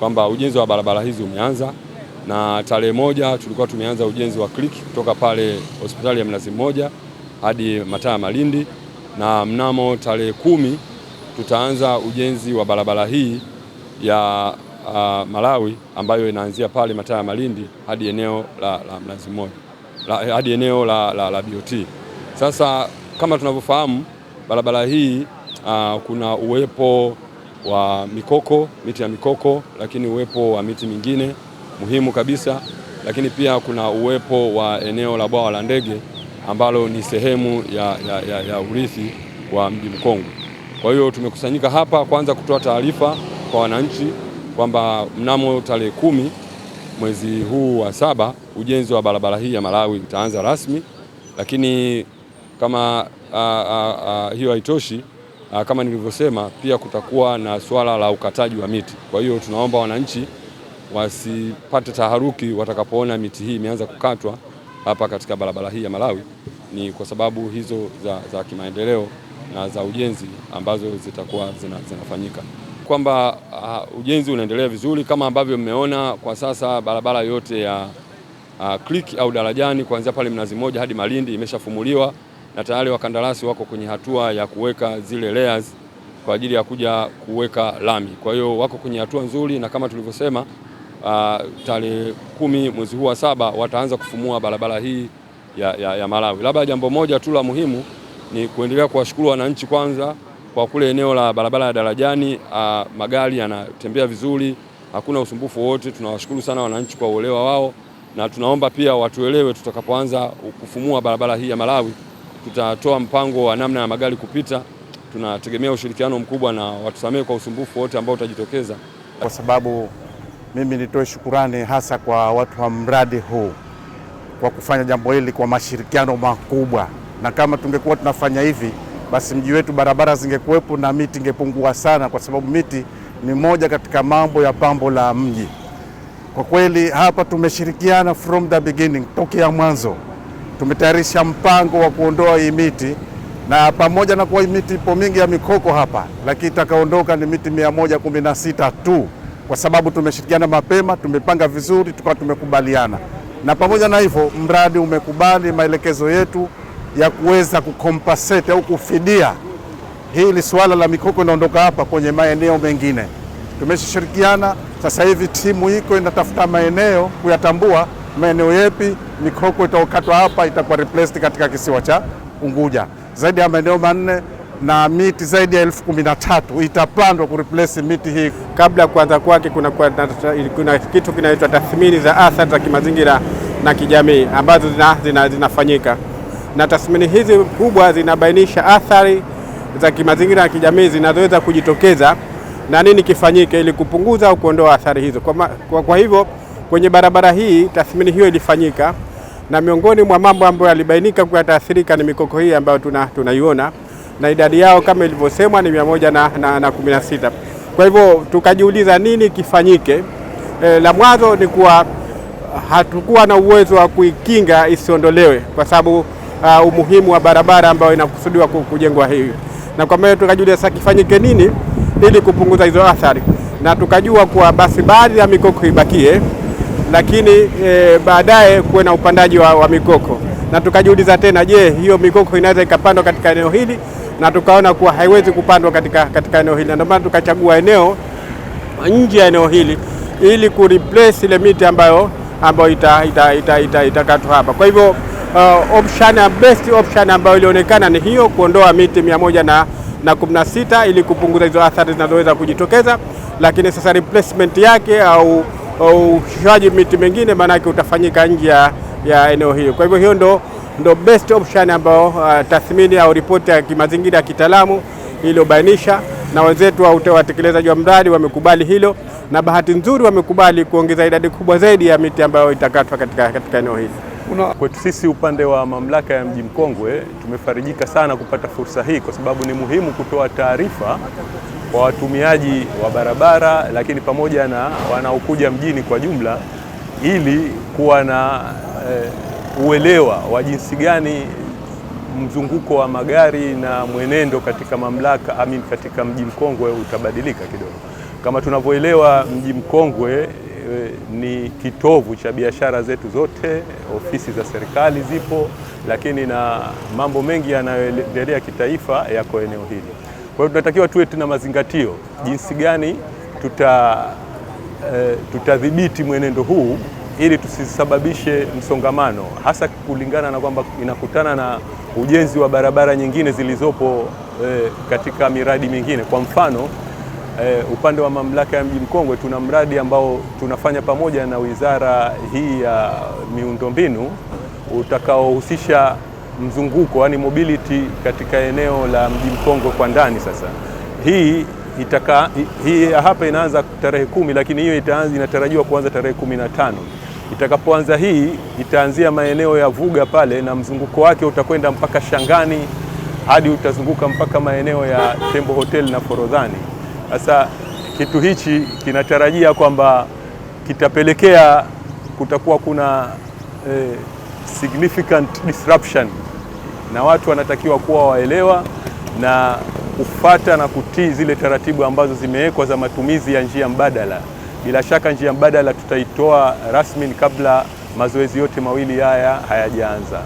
kwamba ujenzi wa barabara hizi umeanza, na tarehe 1 tulikuwa tumeanza ujenzi wa click kutoka pale hospitali ya Mnazi Mmoja hadi mataa ya Malindi, na mnamo tarehe 10 tutaanza ujenzi wa barabara hii ya Malawi ambayo inaanzia pale mataa ya Malindi hadi eneo la Mnazi Mmoja, hadi eneo la BOT. Sasa kama tunavyofahamu, barabara hii kuna uwepo wa mikoko, miti ya mikoko, lakini uwepo wa miti mingine muhimu kabisa, lakini pia kuna uwepo wa eneo la bwawa la ndege ambalo ni sehemu ya urithi wa Mji Mkongwe. Kwa hiyo tumekusanyika hapa kwanza kutoa taarifa kwa wananchi kwamba mnamo tarehe 10 mwezi huu wa 7 ujenzi wa barabara hii ya Malawi utaanza rasmi, lakini kama hiyo haitoshi, kama nilivyosema, pia kutakuwa na swala la ukataji wa miti. Kwa hiyo tunaomba wananchi wasipate taharuki watakapoona miti hii imeanza kukatwa hapa katika barabara hii ya Malawi. Ni kwa sababu hizo za kimaendeleo na za ujenzi ambazo zitakuwa zinafanyika, kwamba ujenzi unaendelea vizuri kama ambavyo mmeona. Kwa sasa barabara yote ya click au darajani kuanzia pale Mnazi Mmoja hadi Malindi imeshafumuliwa na tayari wakandarasi wako kwenye hatua ya kuweka zile layers kwa ajili ya kuja kuweka lami. Kwa hiyo wako kwenye hatua nzuri, na kama tulivyosema, tarehe 10 mwezi huu wa 7 wataanza kufumua barabara hii ya Malawi. Labda jambo moja tu la muhimu ni kuendelea kuwashukuru wananchi kwanza kwa kule eneo la barabara ya darajani, magari yanatembea vizuri, hakuna usumbufu wote. Tunawashukuru sana wananchi kwa uelewa wao, na tunaomba pia watuelewe tutakapoanza kufumua barabara hii ya Malawi, tutatoa mpango wa namna ya magari kupita. Tunategemea ushirikiano mkubwa na watusamehe kwa usumbufu wote ambao utajitokeza. Kwa sababu mimi nitoe shukurani hasa kwa watu wa mradi huu kwa kufanya jambo hili kwa mashirikiano makubwa, na kama tungekuwa tunafanya hivi, basi mji wetu barabara zingekuwepo na miti ingepungua sana, kwa sababu miti ni moja katika mambo ya pambo la mji. Kwa kweli hapa tumeshirikiana from the beginning, tokea mwanzo. Tumetayarisha mpango wa kuondoa hii miti, na pamoja na kuwa miti ipo mingi ya mikoko hapa, lakini itakaondoka ni miti 116 tu, kwa sababu tumeshirikiana mapema, tumepanga vizuri, tukawa tumekubaliana. Na pamoja na hivyo mradi umekubali maelekezo yetu ya kuweza kukompensate au kufidia hili swala la mikoko inaondoka hapa kwenye maeneo mengine. Tumeshirikiana, sasa hivi timu iko inatafuta maeneo kuyatambua maeneo yapi mikoko itaokatwa hapa itakuwa replaced katika kisiwa cha Unguja. Zaidi ya maeneo 4 na miti zaidi ya 13,000 itapandwa ku replace miti hii. Kabla kuanza kwake kuna kitu kinaitwa tathmini za athari za kimazingira na kijamii ambazo zinafanyika, na tathmini hizi kubwa zinabainisha athari za kimazingira na kijamii zinazoweza kujitokeza na nini kifanyike ili kupunguza au kuondoa athari hizo. Kwa hivyo kwenye barabara hii tathmini hiyo ilifanyika, na miongoni mwa mambo ambayo yalibainika kwa taathirika ni mikoko hii ambayo tunaiona, na idadi yao kama ilivyosemwa ni 116. Kwa hivyo tukajiuliza nini kifanyike. La mwanzo ni kuwa hatukuwa na uwezo wa kuikinga isiondolewe kwa sababu umuhimu wa barabara ambayo inakusudiwa kujengwa hii, na kwa maana tukajiuliza sasa kifanyike nini ili kupunguza hizo athari, na tukajua kuwa basi baadhi ya mikoko ibakie, lakini baadaye kuwe na upandaji wa mikoko. Na tukajiuliza tena, je, hiyo mikoko inaweza ikapandwa katika eneo hili? Na tukaona kuwa haiwezi kupandwa katika eneo hili, na ndio maana tukachagua eneo nje ya eneo hili ili ku replace ile miti ambayo itakatwa hapa. Kwa hivyo best option ambayo ilionekana ni hiyo, kuondoa miti 116 ili kupunguza hizo athari zinazoweza kujitokeza, lakini sasa replacement yake au ushushaji miti mingine maana yake utafanyika nje ya eneo hilo. Kwa hivyo hiyo ndo best option ambayo tathmini au ripoti ya kimazingira ya kitaalamu iliyobainisha, na wenzetu wa watekelezaji wa mradi wamekubali hilo, na bahati nzuri wamekubali kuongeza idadi kubwa zaidi ya miti ambayo itakatwa katika eneo hili. Kwetu sisi upande wa mamlaka ya Mji Mkongwe tumefarijika sana kupata fursa hii, kwa sababu ni muhimu kutoa taarifa kwa watumiaji wa barabara, lakini pamoja na wanaokuja mjini kwa jumla, ili kuwa na uelewa wa jinsi gani mzunguko wa magari na mwenendo katika katika Mji Mkongwe utabadilika kidogo. Kama tunavyoelewa, Mji Mkongwe ni kitovu cha biashara zetu zote, ofisi za serikali zipo, lakini na mambo mengi yanayoendelea kitaifa yako eneo hili. Kwa hiyo tunatakiwa tuwe tuna mazingatio jinsi gani tutadhibiti mwenendo huu ili tusisababishe msongamano, hasa kulingana na kwamba inakutana na ujenzi wa barabara nyingine zilizopo katika miradi mingine. Kwa mfano, upande wa mamlaka ya Mji Mkongwe tuna mradi ambao tunafanya pamoja na wizara hii ya miundombinu utakaohusisha mzunguko, yani mobility katika eneo la Mji Mkongwe kwa ndani. Sasa hii hapa inaanza tarehe 10, lakini hiyo inatarajiwa kuanza tarehe 15. Itakapoanza hii itaanzia maeneo ya Vuga pale na mzunguko wake utakwenda mpaka Shangani hadi utazunguka mpaka maeneo ya Tembo Hotel na Forodhani. Sasa kitu hichi kinatarajia kwamba kitapelekea kutakuwa kuna significant disruption, na watu wanatakiwa kuwa waelewa na kufuata na kutii zile taratibu ambazo zimewekwa za matumizi ya njia mbadala. Bila shaka njia mbadala tutaitoa rasmi kabla mazoezi yote mawili haya hayajaanza.